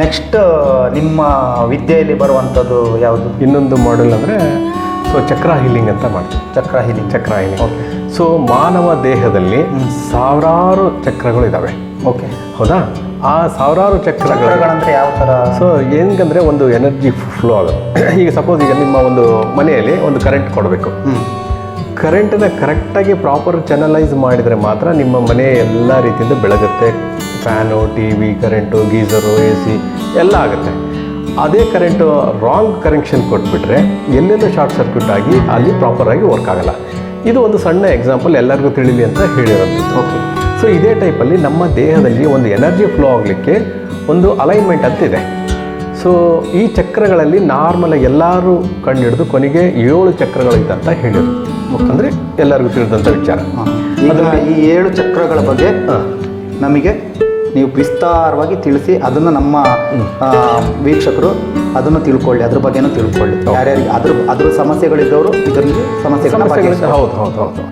Next ನಿಮ್ಮ ವಿದ್ಯೆಯಲ್ಲಿ ಬರುವಂಥದ್ದು ಯಾವುದು? ಇನ್ನೊಂದು ಮಾಡೆಲ್ ಅಂದರೆ ಚಕ್ರ ಹೀಲಿಂಗ್ ಅಂತ ಮಾಡ್ತೀವಿ. ಚಕ್ರ ಹೀಲಿಂಗ್. ಓಕೆ. ಸೊ ಮಾನವ ದೇಹದಲ್ಲಿ ಸಾವಿರಾರು ಚಕ್ರಗಳು ಇದ್ದಾವೆ. ಓಕೆ. ಹೌದಾ? ಆ ಸಾವಿರಾರು ಚಕ್ರಗಳಂದ್ರೆ ಯಾವ ಥರ? ಸೊ ಹೆಂಗಂದರೆ ಒಂದು ಎನರ್ಜಿ ಫ್ಲೋ ಆಗುತ್ತೆ. ಈಗ ಸಪೋಸ್ ಈಗ ನಿಮ್ಮ ಒಂದು ಮನೆಯಲ್ಲಿ ಒಂದು ಕರೆಂಟ್ ಕೊಡಬೇಕು. ಕರೆಂಟನ್ನ ಕರೆಕ್ಟಾಗಿ ಪ್ರಾಪರ್ ಚಾನಲೈಸ್ ಮಾಡಿದರೆ ಮಾತ್ರ ನಿಮ್ಮ ಮನೆ ಎಲ್ಲ ರೀತಿಯಿಂದ ಬೆಳಗುತ್ತೆ. Fan, T V, current, geyser, A C ಎಲ್ಲ ಆಗುತ್ತೆ. ಅದೇ ಕರೆಂಟು ರಾಂಗ್ ಕನೆಕ್ಷನ್ ಕೊಟ್ಬಿಟ್ರೆ ಎಲ್ಲೆಲ್ಲೂ ಶಾರ್ಟ್ ಸರ್ಕ್ಯೂಟ್ ಆಗಿ ಅಲ್ಲಿ ಪ್ರಾಪರಾಗಿ ವರ್ಕ್ ಆಗಲ್ಲ. ಇದು ಒಂದು ಸಣ್ಣ ಎಕ್ಸಾಂಪಲ್ ಎಲ್ಲರಿಗೂ ತಿಳಿಲಿ ಅಂತ ಹೇಳಿರೋದು. ಓಕೆ. ಸೊ ಇದೇ ಟೈಪಲ್ಲಿ ನಮ್ಮ ದೇಹದಲ್ಲಿ ಒಂದು ಎನರ್ಜಿ ಫ್ಲೋ ಆಗಲಿಕ್ಕೆ ಒಂದು ಅಲೈನ್ಮೆಂಟ್ ಅಂತಿದೆ. ಸೊ ಈ ಚಕ್ರಗಳಲ್ಲಿ ನಾರ್ಮಲಾಗಿ ಎಲ್ಲರೂ ಕಂಡುಹಿಡಿದು ಕೊನೆಗೆ 7 ಚಕ್ರಗಳಿದೆ ಅಂತ ಹೇಳಿದ್ರು. ಅಂದರೆ ಎಲ್ಲರಿಗೂ ತಿಳಿದಂಥ ವಿಚಾರ. ಅದರಲ್ಲಿ ಈ 7 ಚಕ್ರಗಳ ಬಗ್ಗೆ ನಮಗೆ ನೀವು ವಿಸ್ತಾರವಾಗಿ ತಿಳಿಸಿ, ಅದನ್ನು ನಮ್ಮ ವೀಕ್ಷಕರು ಅದನ್ನು ತಿಳ್ಕೊಳ್ಳಿ, ಅದ್ರ ಬಗ್ಗೆನೂ ತಿಳ್ಕೊಳ್ಳಿ. ಯಾರ್ಯಾರಿಗೆ ಅದ್ರ ಸಮಸ್ಯೆಗಳಿದ್ದವರು ಇದರಲ್ಲಿ ಸಮಸ್ಯೆಗಳನ್ನ ಹೌದು.